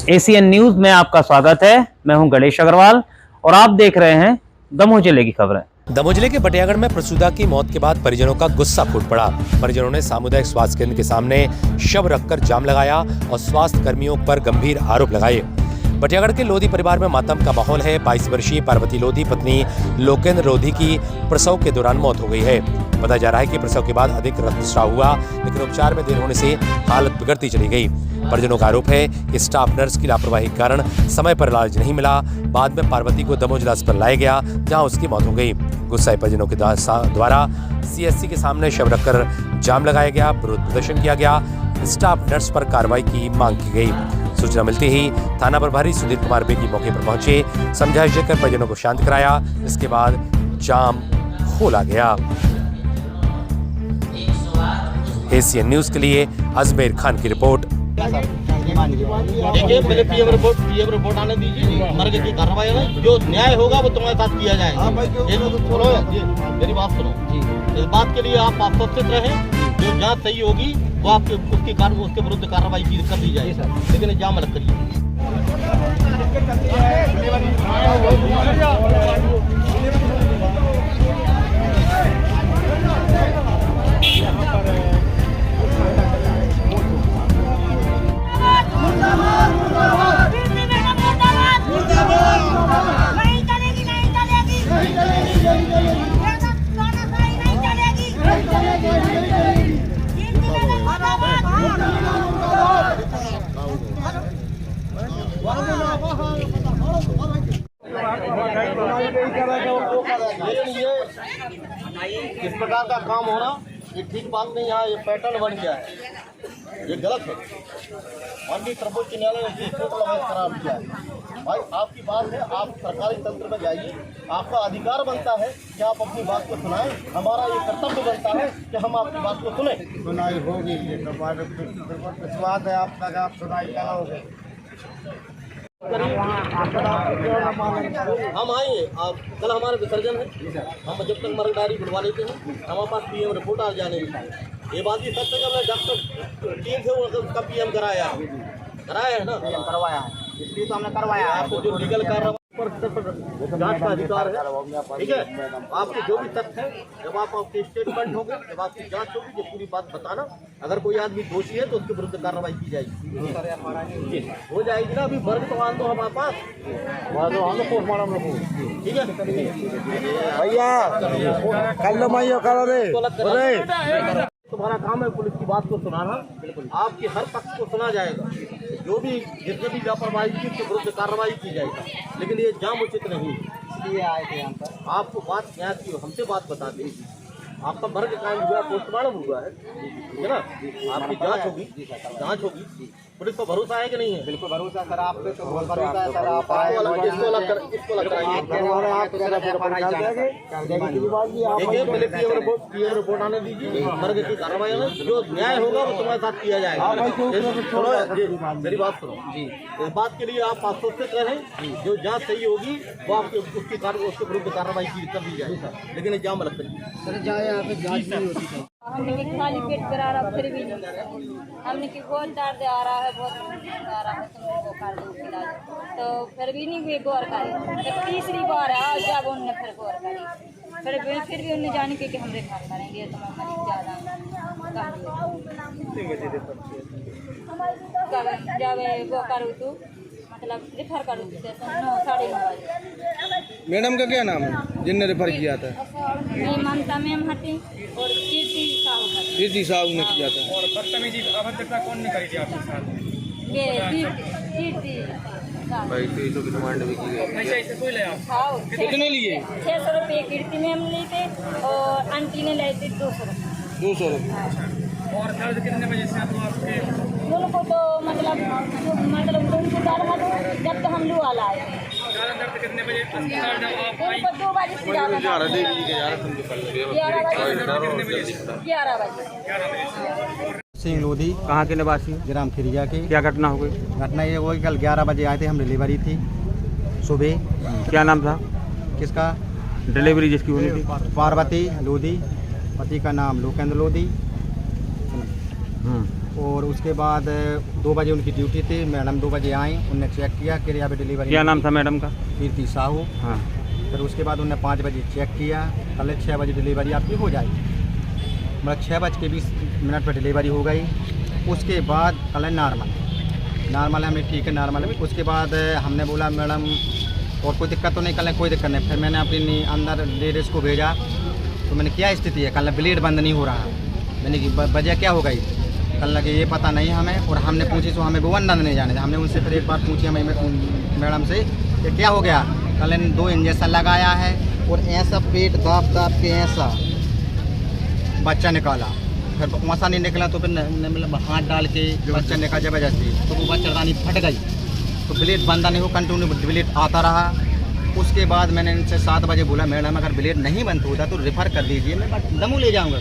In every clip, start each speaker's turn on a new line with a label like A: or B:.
A: ACN news में आपका स्वागत है। मैं हूं गणेश अग्रवाल और आप देख रहे हैं दमोह जिले की खबरें।
B: दमोह जिले के बटियागढ़ में प्रसूदा की मौत के बाद परिजनों का गुस्सा फूट पड़ा। परिजनों ने सामुदायिक स्वास्थ्य केंद्र के सामने शव रखकर जाम लगाया और स्वास्थ्य कर्मियों पर गंभीर आरोप लगाए। बटियागढ़ के लोधी परिवार में मातम का माहौल है। 22 वर्षीय पार्वती लोधी पत्नी लोकेंद्र लोधी की प्रसव के दौरान मौत हो गई है। बताया जा रहा है कि प्रसव के बाद अधिक रक्तस्राव हुआ, लेकिन उपचार में देर होने से हालत बिगड़ती चली गई। परिजनों का आरोप है कि स्टाफ नर्स की लापरवाही के कारण समय पर इलाज नहीं मिला। बाद में पार्वती को दमोह जिला अस्पताल लाया गया, जहां उसकी मौत हो गई। गुस्साए परिजनों के द्वारा सीएससी के सामने शव रखकर जाम लगाया गया, विरोध प्रदर्शन किया गया, स्टाफ नर्स पर कार्रवाई की मांग की गई। सूचना मिलते ही थाना प्रभारी सुधीर कुमार बेगी मौके पर पहुंचे, समझाइश देकर परिजनों को शांत कराया। इसके बाद जाम खोला गया। एसीएन न्यूज के लिए अजमेर खान की रिपोर्ट।
C: देखिए, पहले पीएम रिपोर्ट आने दीजिए। मर्ग की कार्रवाई में जो न्याय होगा वो तुम्हारे साथ किया जाएगा। मेरी बात सुनो, इस बात के लिए आप आश्वस्त रहें। जो जांच सही होगी वो आपके उसके विरुद्ध कार्रवाई कर दी जाएगी, लेकिन जाम मत करिए। इस प्रकार का काम होना ये ठीक बात नहीं। यहाँ ये पैटर्न बन गया है, ये गलत है। माननीय सर्वोच्च न्यायालय ने करार किया है। भाई आपकी बात है, आप सरकारी तंत्र में जाइए, आपका अधिकार बनता है कि आप अपनी बात को सुनाएं। हमारा ये कर्तव्य बनता है कि हम आपकी बात को सुने। सुनाई होगी, विश्वास है आपका कि आप सुनाई कराओगे। हम आएंगे, आप कल हमारे विसर्जन है, हम जब तक मर्ग डायरी बुलवा लेते हैं, हमारे पास पीएम रिपोर्ट आ जाने की। ये बात भी सच है कि हमने डॉक्टर टीम से उसका पीएम कराया है ना, पीएम करवाया है, इसलिए तो हमने करवाया। आपको जो लीगल कार्रवाई पर जांच का अधिकार है, ठीक है। आपके जो भी तथ्य है, जब आप आपके स्टेटमेंट होंगे, जब आपकी जांच होगी, ये पूरी बात बताना। अगर कोई आदमी दोषी है तो उसके विरुद्ध कार्रवाई की जाएगी, हो जाएगी ना। अभी वर्ग तो आन दो हमारे पास, पोस्टमार्टम ठीक है भैया। तुम्हारा काम है पुलिस की बात को सुनाना, आपके हर पक्ष को सुना जाएगा। जो भी जिसने भी लापरवाही की उसके विरुद्ध कार्रवाई की जाएगी, लेकिन ये जाम उचित नहीं। इसलिए आए थे यहाँ पर, आपको बात न्याय की हमसे बात बता दें। आपका मर्ग कायम हुआ, पोस्टमार्टम हुआ है, ठीक है ना। आपकी जांच होगी, पुलिस को भरोसा है कि नहीं है? बिल्कुल भरोसा सर, आप पे तो बहुत भरोसा है सर। आप इसको अलग कराइए। देखिए, पहले पीएम रिपोर्ट आने दीजिए। मर्ग की कार्रवाई में जो न्याय होगा वो तुम्हारे साथ किया जाएगा। मेरी बात सुनो, इस बात के लिए आप आश्वस्त रहें। जो जांच सही होगी वो आपके उसके विरुद्ध कार्रवाई कर दी जाएगी, लेकिन जाम मत करिए।
D: हमने खाली पेट करा रहा, फिर भी हमने की बहुत दर्द आ रहा है, बहुत आ रहा है, तुमको कर दो इलाज, तो फिर भी नहीं वे गौर करी। तो तीसरी बार आज जब उन्होंने फिर गौर करी, फिर भी उन्हें जाने के कि हम रेफर करेंगे, तो मरीज ज़्यादा जब वो करूँ तो मतलब रेफर करूँ तो 9:30 बजे।
E: मैडम का क्या नाम है जिनने रेफर किया था?
D: ममता मैम हटी और
E: कीर्ति साहू ने किया था।
F: और बदतमीजी अभद्रता कौन ने करी थी आपके साथ?
E: भाई 300 की डिमांड भी की गई।
F: ऐसे कोई ले आप
E: कितने लिए?
D: 600 रुपये कीर्ति मैम लिए थे और आंटी ने लाए थे 200 रुपये।
E: 200 रुपये।
F: और दर्द कितने बजे से तो आपके?
D: उनको तो मतलब उनको दर्द जब तो हम लोग वाला आए थे।
F: ज़्यादा दर्द कितने बजे? आप आई?
D: उनको 2 बजे से ज़्यादा 11 बजे।
G: सिंह लोधी
E: कहाँ के निवासी?
G: ग्राम खिरिया के।
E: क्या घटना हो गई?
G: घटना ये हुई, कल 11 बजे आए थे, हम डिलीवरी थी सुबह।
E: क्या नाम था
G: किसका?
E: डिलीवरी जिसकी होनी थी?
G: पार्वती लोधी, पति का नाम लोकेंद्र लोधी, और और उसके बाद 2 बजे उनकी ड्यूटी थी। मैडम 2 बजे आई, उनने चेक किया कि यहाँ पे डिलीवरी।
E: क्या नाम था मैडम का?
G: कीर्ति साहू।
E: हाँ।
G: फिर उसके बाद उन्होंने 5 बजे चेक किया, कल 6 बजे डिलीवरी आपकी हो जाएगी। मतलब 6:20 पर डिलीवरी हो गई। उसके बाद कल नॉर्मल हमें ठीक है, नॉर्मल है। उसके बाद हमने बोला मैडम और कोई दिक्कत तो नहीं, कल कोई दिक्कत नहीं। फिर मैंने अपनी अंदर लेडीज़ को भेजा, तो मैंने क्या स्थिति है, कल ब्लेड बंद नहीं हो रहा। मैंने कि वजह क्या हो गई, कल लगे ये पता नहीं हमें। और हमने पूछी तो हमें वो अंदर नहीं जाने। हमने उनसे फिर एक बार पूछी हमें मैडम से कि क्या हो गया। कल 2 इंजेक्शन लगाया है और ऐसा पेट दाब के ऐसा बच्चा निकाला। फिर वैसा नहीं निकला तो फिर मतलब हाथ डाल के बच्चा निकाला जबरदस्ती, तो वो बच्चादानी फट गई। तो ब्लेड बंदा नहीं हो, कंटिन्यू ब्लेड आता रहा। उसके बाद मैंने इनसे 7 बजे बोला मैडम अगर ब्लेड नहीं बंद होता तो रेफ़र कर दीजिए, मैं दमू ले जाऊँगा।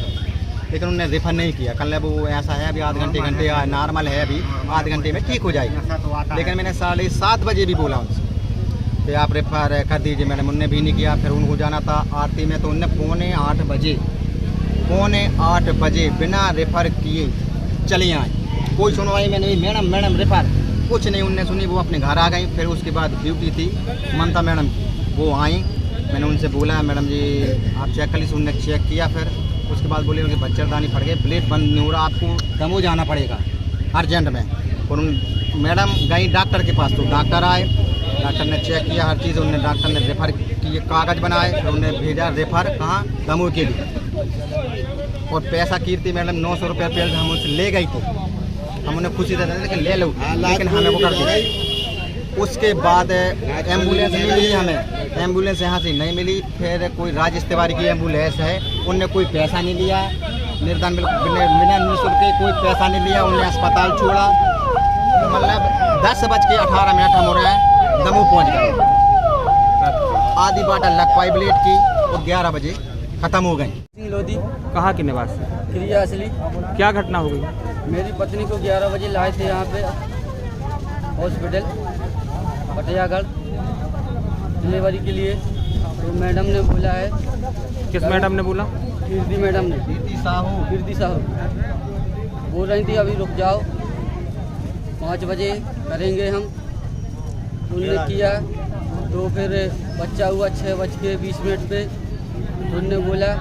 G: लेकिन उन्होंने रेफ़र नहीं किया। कल वो ऐसा है, अभी आधे घंटे नॉर्मल है, अभी आधे घंटे में ठीक हो जाएगी। लेकिन मैंने 7:30 बजे भी बोला उनसे कि आप रेफ़र कर दीजिए मैडम, उनने भी नहीं किया। फिर उनको जाना था आरती में, तो उनने पौने 8 बजे बिना रेफ़र किए चली आई। कोई सुनवाई में नहीं, मैडम रेफ़र कुछ नहीं उनने सुनी, वो अपने घर आ गई। फिर उसके बाद ड्यूटी थी ममता मैडम की, वो आई। मैंने उनसे बोला मैडम जी आप चेक कर लीजिए। उनने चेक किया। फिर उसके बाद बोले उनके बच्चेदानी फट गए, ब्लेड बंद नहीं हो रहा, आपको दमोह जाना पड़ेगा अर्जेंट में। और मैडम गई डॉक्टर के पास, तो डॉक्टर आए, डॉक्टर ने चेक किया हर चीज़। उन्होंने डॉक्टर ने रेफ़र किए, कागज़ बनाए, फिर उन्हें भेजा रेफ़र कहाँ, दमोह के लिए। और पैसा कीर्ति मैडम 900 रुपये पेल हम उनसे ले गई थी। हम उन्हें खुशी देते थे कि ले लो, लेकिन हमें वो कर दिया। उसके बाद एम्बुलेंस नहीं मिली हमें, एम्बुलेंस यहाँ से नहीं मिली। फिर कोई राजेश तिवारी की एम्बुलेंस है, उनने कोई पैसा नहीं लिया, निर्धन बिना निःशुल्क के कोई पैसा नहीं लिया। उन्हें अस्पताल छोड़ा। मतलब 10:18 हम हो रहे हैं, दमोह पहुँच गए। आधी बाटल लग पाई ब्लेड की और 11 बजे ख़त्म हो गई।
H: लोधी
E: कहाँ के निवासी?
H: क्रिया असली।
E: क्या घटना हो गई?
H: मेरी पत्नी को 11 बजे लाए थे यहाँ पे हॉस्पिटल पटियागढ़ डिलीवरी के लिए। तो मैडम ने बोला है।
E: किस मैडम ने बोला?
H: कीर्ति मैडम ने। कीर्ति साहू बोल रही थी अभी रुक जाओ, 5 बजे करेंगे हम। उनने किया तो फिर बच्चा हुआ 6:20 पे। उनने बोला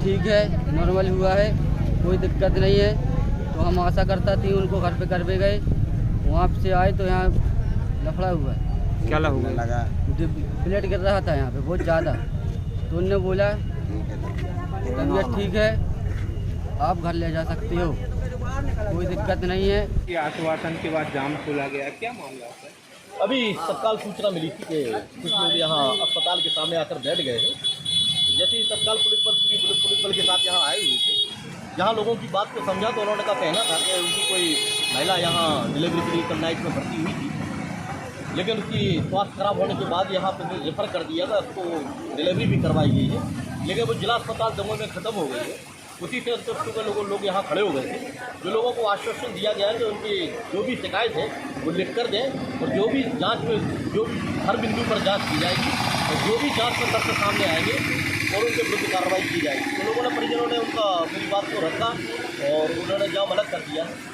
H: ठीक है नॉर्मल हुआ है, कोई दिक्कत नहीं है। तो हम आशा करता थी उनको घर पे करवे गए, वहाँ से आए तो यहाँ लफड़ा हुआ है।
E: क्या लगा?
H: ब्लेड गिर रहा था यहाँ पे बहुत ज़्यादा। तो उनने बोला तबीयत ठीक है, आप घर ले जा सकते हो, कोई दिक्कत नहीं है।
E: आश्वासन के बाद जाम खोला गया, क्या मामला है?
C: अभी तत्काल सूचना मिली थी कि कुछ लोग यहाँ अस्पताल के सामने आकर बैठ गए हैं। जैसे ही तत्काल पुलिस बल के साथ यहाँ आए हुए थे, यहाँ लोगों की बात को समझा तो उन्होंने का कहना था कि उनकी कोई महिला यहाँ डिलीवरी के लिए कल नाइट में भर्ती हुई थी, लेकिन उसकी स्वास्थ्य खराब होने के बाद यहाँ पर रेफर कर दिया था, उसको डिलीवरी भी करवाई गई है। लेकिन वो जिला अस्पताल दमोह में ख़त्म हो गई है। उसी से संतुष्ट होकर लोग यहाँ खड़े हो गए थे। जो लोगों को आश्वासन दिया गया है कि उनकी जो भी शिकायत है वो लिख कर दें और जो भी जांच में जो भी हर बिंदु पर जांच की जाएगी और जो भी जांच में तथ्य सामने आएंगे और उनके विरुद्ध कार्रवाई की जाएगी। तो लोगों ने परिजनों ने उनका पूरी बात को रखा और उन्होंने जाम अलग कर दिया है।